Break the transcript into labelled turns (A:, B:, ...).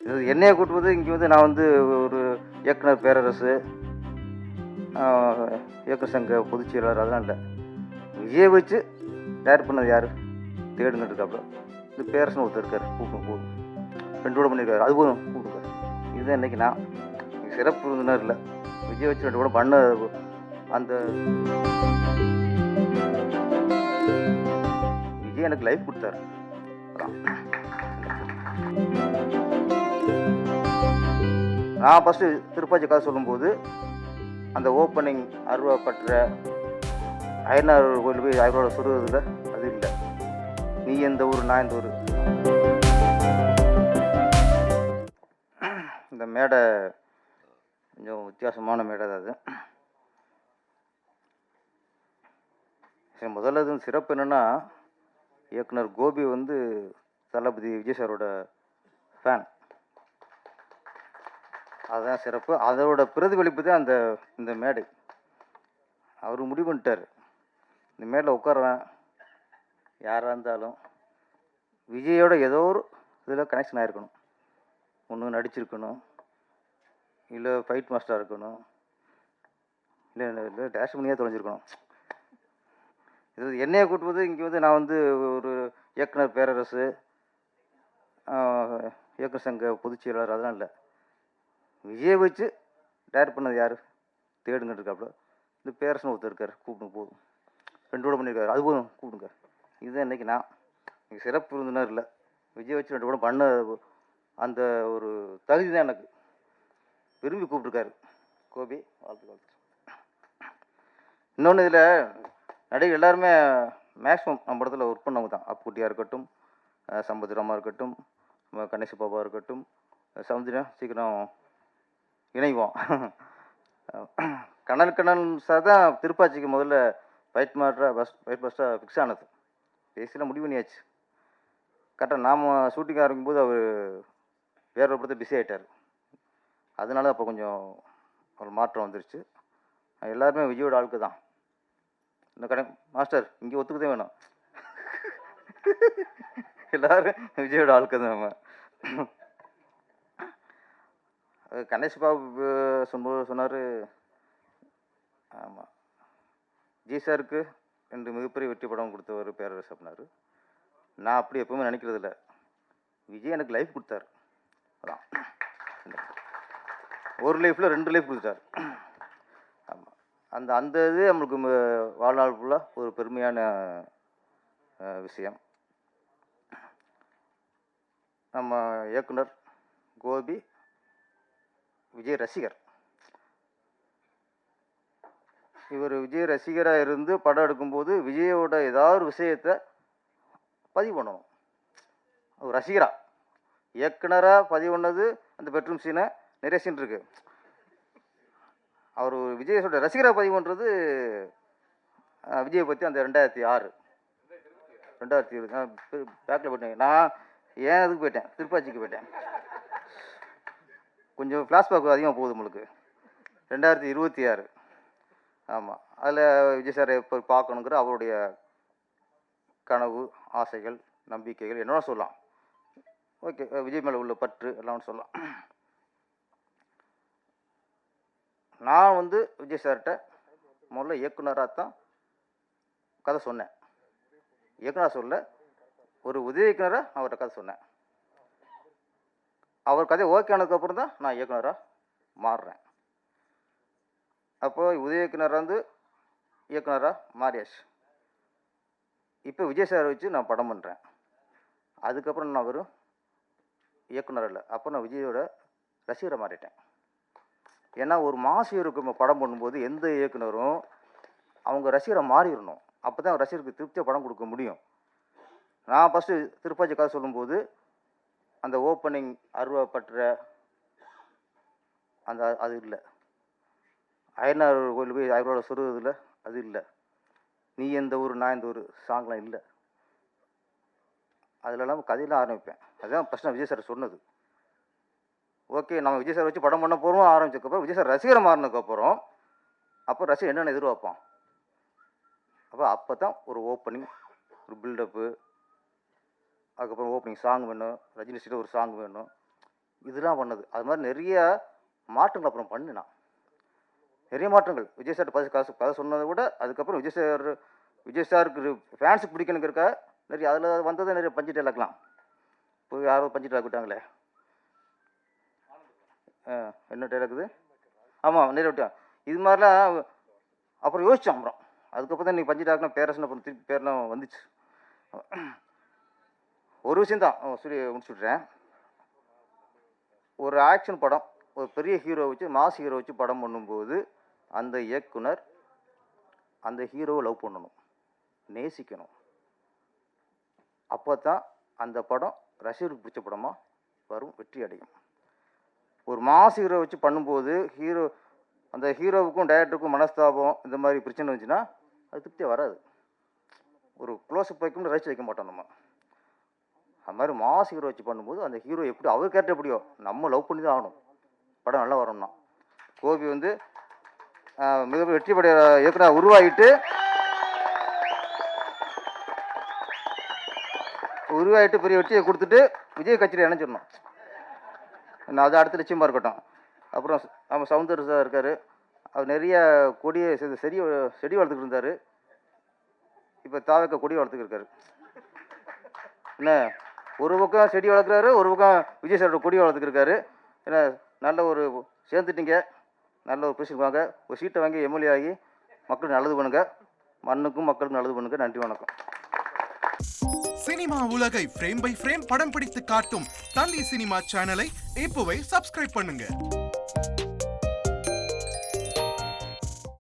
A: இது என்னைய கூட்டு வந்து இங்கே வந்து நான் வந்து ஒரு இயக்குனர் பேரரசு, இயக்குனர் சங்க பொதுச் செயலாளர் அதெல்லாம் இல்லை. விஜயை வச்சு டேரக்ட் பண்ணது யார் தேடுங்கிட்டு இருக்காப்புல. இந்த பேரரசன் ஒருத்தர் இருக்கார், கூப்பிடும் போதும் 2 கூட பண்ணியிருக்காரு, அது போதும் கூப்பிடுங்க. இதுதான் இன்னைக்கு நான் சிறப்பு விருந்தினர் இல்லை, விஜய் வச்சு 2 கூட பண்ண அந்த விஜய் எனக்கு லைஃப் கொடுத்தாரு. நான் ஃபஸ்ட்டு திருப்பாச்சி கதை சொல்லும்போது அந்த ஓப்பனிங் அருவாப்பற்ற அயனார் கோயில் போய் அவரோட சொல்லுவதில்ல, அது இல்லை. நீ எந்த ஊர் நான் எந்த ஊர். இந்த மேடை கொஞ்சம் வித்தியாசமான மேடை தான் அது. சரி, முதல்ல இது சிறப்பு என்னென்னா, இயக்குனர் கோபி வந்து தளபதி விஜய் சாரோட ஃபேன். அதுதான் சிறப்பு. அதோட பிரதிபலிப்பு தான் இந்த மேடை. அவர் முடிவு பண்ணிட்டார், இந்த மேடையில் உட்காருவேன் யாராக இருந்தாலும் விஜயோட ஏதோ ஒரு இதில் கனெக்ஷன் ஆகிருக்கணும். ஒன்று நடிச்சிருக்கணும், இல்லை ஃபைட் மாஸ்டராக இருக்கணும், இல்லை டேஷ் பண்ணியாக தொலைஞ்சிருக்கணும். இது என்னையை கூட்டு வந்து இங்கே வந்து நான் வந்து ஒரு இயக்குனர் பேரரசு, இயக்குனர் சங்க பொதுச் செயலாளர் அதெல்லாம் இல்லை. விஜயை வச்சு டேரக்ட் பண்ணது யார் தேடுங்கிட்டு இருக்காப்புல. இந்த பேரரசன் ஒருத்தர் இருக்கார், கூப்பிடும் போதும் 2 கூட பண்ணியிருக்காரு, அது போதும் கூப்பிடுங்க. இதுதான் இன்றைக்கி நான் சிறப்பு விருந்தினர் இல்லை, விஜய் வச்சு 2 கூட பண்ண அந்த ஒரு தகுதி தான் எனக்கு. விரும்பி கூப்பிட்ருக்காரு கோபி, வாழ்த்து. இன்னொன்று, இதில் நடிகர் எல்லாருமே மேக்ஸிமம் நம்ம படத்தில் ஒர்க் பண்ணவங்க தான். அப்புக்குட்டியாக இருக்கட்டும், சம்பத்ராமா இருக்கட்டும், கணேஷ் பாபா இருக்கட்டும், சமுத்திரா சீக்கிரம் இணைவோம். கண்ணன் சார் தான் திருப்பாச்சிக்கு முதல்ல ஃபைட் மாஸ்டராக ஃபிக்ஸ் ஆனது. பேசிலாம் முடிவு பண்ணியாச்சு. கரெக்டாக நாம் ஷூட்டிங் ஆரம்பிக்கும்போது அவர் வேற ஒரு படத்தை பிஸி ஆகிட்டார். அதனால அப்போ கொஞ்சம் ஒரு மாற்றம் வந்துருச்சு. எல்லாருமே விஜயோட ஆளுக்கு தான். இந்த கடை மாஸ்டர் இங்கே ஒத்துக்கதே வேணும், எல்லாரும் விஜயோட ஆளுக்கு தான். நம்ம கணேஷ் பாபு சொன்னார், ஆமாம், ஜி சாருக்கு 2 மிகப்பெரிய வெற்றி படம் கொடுத்தவர் பேரரசு அப்படின்னாரு. நான் அப்படி எப்பவுமே நினைக்கிறது இல்லை, விஜய் எனக்கு லைஃப் கொடுத்தாரு. அதான் ஒரு லைஃப்பில் 2 லைஃப் கொடுத்தாரு. ஆமாம், அந்த இது நம்மளுக்கு வாழ்நாள் ஃபுல்லாக ஒரு பெருமையான விஷயம். நம்ம இயக்குனர் கோபி விஜய் ரசிகர். இவர் விஜய் ரசிகராக இருந்து படம் எடுக்கும்போது விஜயோட ஏதாவது ஒரு விஷயத்தை பதிவு பண்ணணும். ஒரு ரசிகரா இயக்குனராக பதிவு பண்ணது அந்த பெட்ரூம் சீனை நிறைய சீன் இருக்கு. அவர் விஜயோட ரசிகராக பதிவு பண்ணுறது விஜயை பற்றி அந்த 2006 பேக்கில் போயிட்டேன். நான் ஏன் அதுக்கு போயிட்டேன், திருப்பாச்சிக்கு போயிட்டேன். கொஞ்சம் ஃப்ளாஷ்பேக் அதிகமாக போகுது உங்களுக்கு. 2026. ஆமாம், அதில் விஜய் சாரை இப்போ பார்க்கணுங்கிற அவருடைய கனவு, ஆசைகள், நம்பிக்கைகள் என்னென்ன சொல்லலாம். ஓகே, விஜய் மேலே உள்ள பற்று எல்லாம் சொல்லலாம். நான் வந்து விஜய் சார்கிட்ட முதல்ல இயக்குனராக தான் கதை சொன்னேன். இயக்குனராக சொல்ல, ஒரு உதவி இயக்குனராக அவர்கிட்ட கதை சொன்னேன். அவர் கதை ஓகே ஆனதுக்கப்புறம் தான் நான் இயக்குனராக மாறுறேன். அப்போ உதவி இயக்குனராக வந்து இயக்குனராக மாறியாச்சு. இப்போ விஜய் சார் வச்சு நான் படம் பண்ணுறேன். அதுக்கப்புறம் நான் வெறும் இயக்குனர் இல்லை, அப்போ நான் விஜயோட ரசிகரை மாறிட்டேன். ஏன்னா ஒரு மாசு இருக்கும் படம் பண்ணும்போது எந்த இயக்குனரும் அவங்க ரசிகரை மாறிடணும். அப்போ தான் ரசிகருக்கு திருப்தியாக படம் கொடுக்க முடியும். நான் ஃபஸ்ட்டு திருப்பாச்சி கதை சொல்லும்போது அந்த ஓப்பனிங் அருவாப்பற்ற அது இல்லை. அயனார் கோயில் போய் அவரோட சொல்லுவதில்ல, அது இல்லை. நீ எந்த ஊர் நான் எந்த ஊர் சாங்லாம் இல்லை. அதிலெல்லாம் கதையெல்லாம் ஆரம்பிப்பேன். அதுதான் ஃபஸ்ட் நான் விஜய் சார் சொன்னது. ஓகே, நம்ம விஜய் சார் வச்சு படம் பண்ண போகிறோம் ஆரம்பிச்சதுக்கப்புறம் விஜய் சார் ரசிகரை மாறினதுக்கப்புறம் அப்போ ரசிகர் என்னென்ன எதிர்பார்ப்பான். அப்போ தான் ஒரு ஓப்பனிங், ஒரு பில்டப்பு, அதுக்கப்புறம் ஓப்பனிங் சாங் வேணும், ரஜினி ஸ்ரீல ஒரு சாங் வேணும். இதெல்லாம் பண்ணது. அது மாதிரி நிறைய மாற்றங்கள் அப்புறம் பண்ணினான். நிறைய மாற்றங்கள். விஜய் சார் கதை சொன்னதை விட அதுக்கப்புறம் விஜய் சாருக்கு ஃபேன்ஸுக்கு பிடிக்கணுங்கிறக்கா நிறைய அதில் வந்ததை நிறைய பஞ்சு டைலாக்லாம் இப்போ யாரோ பஞ்சு டைலாக் விட்டாங்களே. என்ன டைலாக் இது? ஆமாம், நிறைய விட்டான். இது மாதிரிலாம் அப்புறம் யோசித்தோம். அப்புறம் அதுக்கப்புறம் தான் நீ பஞ்சு டைலாக்லாம் பேரரசன் அப்புறம் திருப்பி பேர்லாம் வந்துச்சு. ஒரு விஷயந்தான் சொல்லி முடிச்சு விட்றேன். ஒரு ஆக்ஷன் படம், ஒரு பெரிய ஹீரோ வச்சு மாஸ் ஹீரோ வச்சு படம் பண்ணும்போது அந்த இயக்குனர் அந்த ஹீரோவை லவ் பண்ணணும், நேசிக்கணும். அப்போ தான் அந்த படம் ரசிகருக்கு பிடிச்ச படமாக வரும், வெற்றி அடையும். ஒரு மாஸ் ஹீரோ வச்சு பண்ணும்போது அந்த ஹீரோவுக்கும் டைரக்டருக்கும் மனஸ்தாபம் இந்த மாதிரி பிரச்சனை வந்துச்சுன்னா அது திருப்தியாக வராது. ஒரு க்ளோஸ்அப் வைக்கணும்னு ரசிச்சு வைக்க மாட்டோம் நம்ம. அது மாதிரி மாஸ் ஹீரோ வச்சு பண்ணும்போது அந்த ஹீரோ எப்படி அவர் கேரக்டர் எப்படியோ நம்ம லவ் பண்ணி தான் ஆகணும், படம் நல்லா வரணும்னா. கோபி வந்து மிக வெற்றி படைய இயக்குனர் உருவாகிட்டு பெரிய வெற்றியை கொடுத்துட்டு விஜய் கட்சியில் இணைச்சிடணும். அது அடுத்த லட்சியமாக இருக்கட்டும். அப்புறம் நம்ம சவுந்தர் சார் இருக்கார், அவர் நிறைய கொடியை செடி வளர்த்துக்கிட்டு இருந்தார். இப்போ தாவக்க கொடி வளர்த்துக்கிட்டு இருக்காரு. என்ன, ஒரு பக்கம் செடி வளர்க்குறாரு, ஒரு பக்கம் விஜய் சாரோட கொடி வளர்த்துக்கிருக்காரு. ஏன்னா நல்ல ஒரு சேர்ந்துட்டீங்க, நல்ல ஒரு பொசிஷன் வாங்க, ஒரு சீட்டை வாங்கி எம்எல்ஏ ஆகி மக்களுக்கு நல்லது பண்ணுங்க, மண்ணுக்கும் மக்களுக்கும் நல்லது பண்ணுங்க. நன்றி, வணக்கம்.
B: சினிமா உலகை ஃப்ரேம் பை ஃப்ரேம் படம் பிடித்து காட்டும் தந்தி சினிமா சேனலை இப்போவே சப்ஸ்கிரைப் பண்ணுங்க.